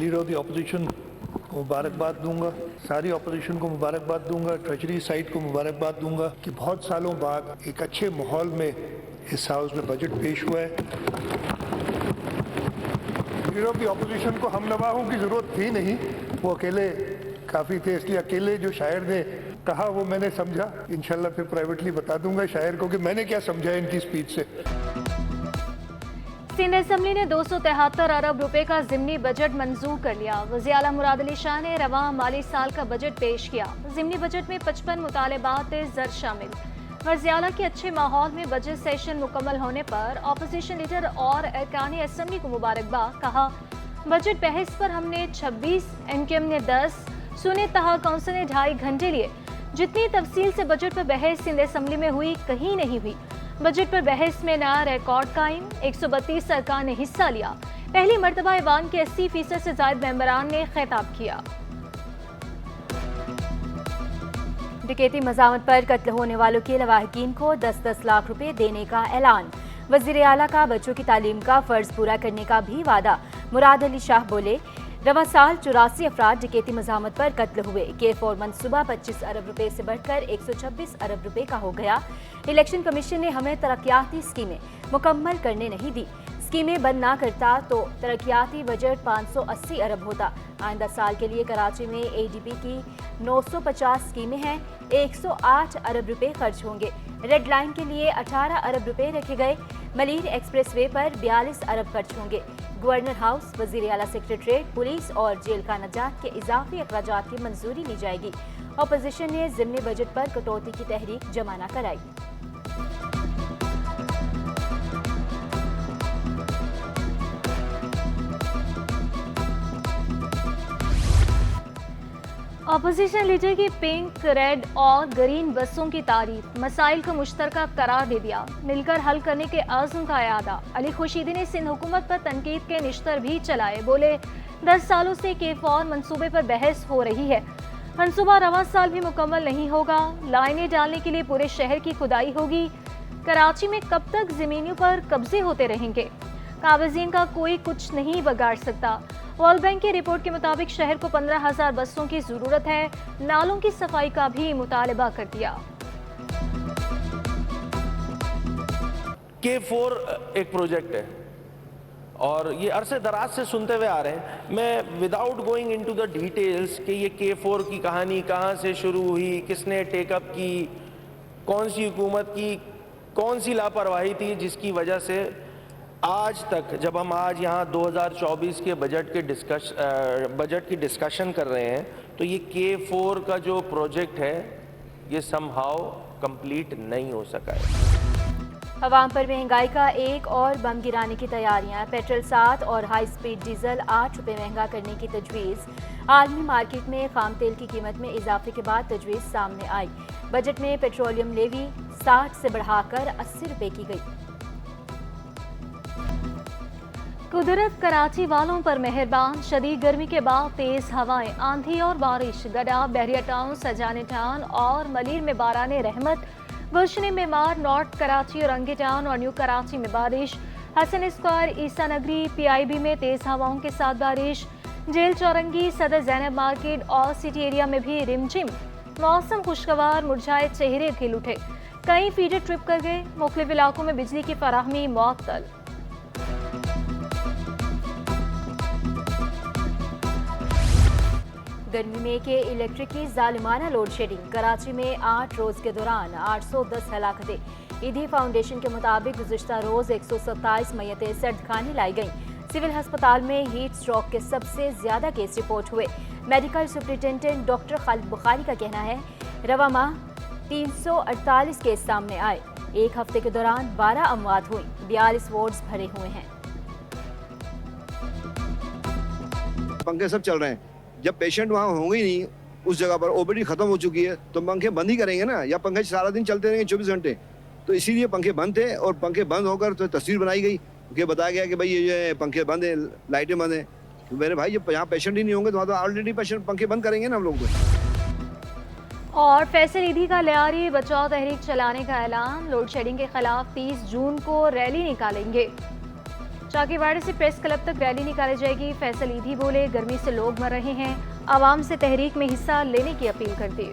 Leader of the opposition को मुबारकबाद दूंगा, सारी ऑपोजिशन को मुबारकबाद दूंगा, ट्रेजरी साइड को मुबारकबाद दूंगा कि बहुत सालों बाद एक अच्छे माहौल में इस हाउस में बजट पेश हुआ है। लीडर ऑफ द ऑपोजिशन को हम नवाहों की जरूरत थी नहीं, वो अकेले काफ़ी थे, इसलिए अकेले जो शायर ने कहा वो मैंने समझा। इंशाल्लाह फिर प्राइवेटली बता दूंगा शायर को कि मैंने क्या समझा इनकी स्पीच से। सिंध असेंबली ने 273 अरब रुपए का ज़िमनी बजट मंजूर कर लिया। वज़ीर आला मुराद अली शाह ने रवां माली साल का बजट पेश किया। ज़िमनी बजट में 55 मुतालबात ज़र शामिल। वज़ीर आला के अच्छे माहौल में बजट सेशन मुकम्मल होने पर ऑपोजिशन लीडर और अरकान असेंबली को मुबारकबाद। कहा, बजट बहस पर हमने 26, एमकेएम ने 10, सुन्नी तहा काउंसिल ने 2.5 घंटे लिए। जितनी तफसील से बजट पर बहस सिंध असेंबली में हुई कहीं नहीं हुई। बजट पर बहस में नया रिकॉर्ड कायम, 132 अरकान ने हिस्सा लिया। पहली मरतबा ऐवान के 80% से ज्यादा मेंबरान ने खिताब किया। डकैती मज़ामत पर कत्ल होने वालों के लवाहिकीन को 10-10 लाख रुपए देने का ऐलान। वज़ीर आला का बच्चों की तालीम का फर्ज पूरा करने का भी वादा। मुराद अली शाह बोले, रवा साल 84 अफराद डकैती मज़ामत पर कत्ल हुए। K4 मनसूबा 25 अरब रुपए से बढ़कर 126 अरब रुपए का हो गया। इलेक्शन कमीशन ने हमें तरक्याती स्कीमें मुकम्मल करने नहीं दी। स्कीमें बंद ना करता तो तरक्याती बजट 580 अरब होता। आइंदा साल के लिए कराची में ADB की 950 स्कीमें हैं, 108 अरब रुपए खर्च होंगे। रेड लाइन के लिए 18 अरब रुपए रखे गए। मलीर एक्सप्रेस वे पर 42 अरब खर्च होंगे। गवर्नर हाउस, वज़ीर आला सेक्रेटरीट, पुलिस और जेल का नजात के इजाफी अखराजात की मंजूरी ली जाएगी। अपोजिशन ने ज़िमनी बजट पर कटौती की तहरीक जमा न कराई। अपोजिशन लीडर की पिंक, रेड और ग्रीन बसों की तारीफ, मसाइल को मुश्तरका करार दे दिया। मिलकर हल करने के आज़म का यादा। अली खुर्शीदी ने सिंध हुकूमत पर तनकीद के निश्तर भी चलाए। बोले, 10 सालों से K4 मंसूबे पर बहस हो रही है। मंसूबा रवां साल भी मुकम्मल नहीं होगा। लाइनें डालने के लिए पूरे शहर की खुदाई होगी। कराची में कब तक जमीनों पर कब्जे होते रहेंगे? काबिज़ीन का कोई कुछ नहीं बिगाड़ सकता। वर्ल्ड बैंक की रिपोर्ट के मुताबिक शहर को 15,000 बसों की जरूरत है। नालों की सफाई का भी मुतालबा कर दिया। K4 एक प्रोजेक्ट है और ये अरसे दराज से सुनते हुए आ रहे हैं। मैं without going into the details कि ये K4 की कहानी कहाँ से शुरू हुई, किसने टेकअप की, कौन सी हुकूमत की कौन सी लापरवाही थी जिसकी वजह से आज तक, जब हम आज यहाँ 2024 के बजट की डिस्कशन कर रहे हैं, तो ये K4 का जो प्रोजेक्ट है ये समहाउ कंप्लीट नहीं हो सका है। अवाम पर महंगाई का एक और बम गिराने की तैयारियां। पेट्रोल 7 और हाई स्पीड डीजल 8 रुपए महंगा करने की तजवीज़। आलमी मार्केट में खाम तेल की कीमत में इजाफे के बाद तजवीज़ सामने आई। बजट में पेट्रोलियम लेवी 60 से बढ़ाकर 80 रुपए की गई। कुदरत कराची वालों पर मेहरबान। शदीद गर्मी के बाद तेज हवाएं, आंधी और बारिश। गडा, बहरिया टाउन, सजाने टाउन और मलीर में बाराने रहमत। गुलशन मेमार, नॉर्थ कराची और अंगी टाउन और न्यू कराची में बारिश। हसन स्क्वायर, ईसा नगरी, PIB में तेज हवाओं के साथ बारिश। जेल चौरंगी, सदर जैनब मार्केट और सिटी एरिया में भी रिमझिम। मौसम खुशगवार, मुरझाए चेहरे खिल उठे। कई फीडर ट्रिप कर गए। मुख्तलिफ इलाकों में बिजली की फराहमी मुअत्तल। गर्मी में के इलेक्ट्रिक की जालिमाना लोड शेडिंग। कराची में 8 रोज के दौरान 810 हलाकतें। ईदी फाउंडेशन के मुताबिक गुज़िश्ता रोज 127 मैयतें सर्द खाने लाई गईं। सिविल अस्पताल में हीट स्ट्रोक के सबसे ज्यादा केस रिपोर्ट हुए। Medical superintendent doctor Khalid Bukhari का कहना है, रवा माह 348 केस सामने आए। एक हफ्ते के दौरान 12 अमवात हुई। 42 वार्ड्स भरे हुए हैं। पंखे सब चल रहे हैं। जब पेशेंट वहाँ होंगे ही नहीं, उस जगह पर OPD खत्म हो चुकी है, तो पंखे बंद ही करेंगे ना, या पंखे सारा दिन चलते रहेंगे 24 घंटे। तो इसीलिए पंखे बंद थे और पंखे बंद होकर तो तस्वीर बनाई गई कि बताया गया कि भाई ये जो है पंखे बंद है, लाइटें बंद है। तो मेरे भाई जब यहाँ पेशेंट ही नहीं होंगे तो वहाँ तो ऑलरेडी पेशेंट पंखे बंद करेंगे ना हम लोग तो। और फैसल ईदी का लियारी बचाओ तहरीक चलाने का ऐलान। लोड शेडिंग के खिलाफ 30 जून को रैली निकालेंगे। चाकीवाड़ी से प्रेस क्लब तक रैली निकाली जाएगी। फैसल ईदी बोले, गर्मी से लोग मर रहे हैं, आवाम से तहरीक में हिस्सा लेने की अपील कर दी।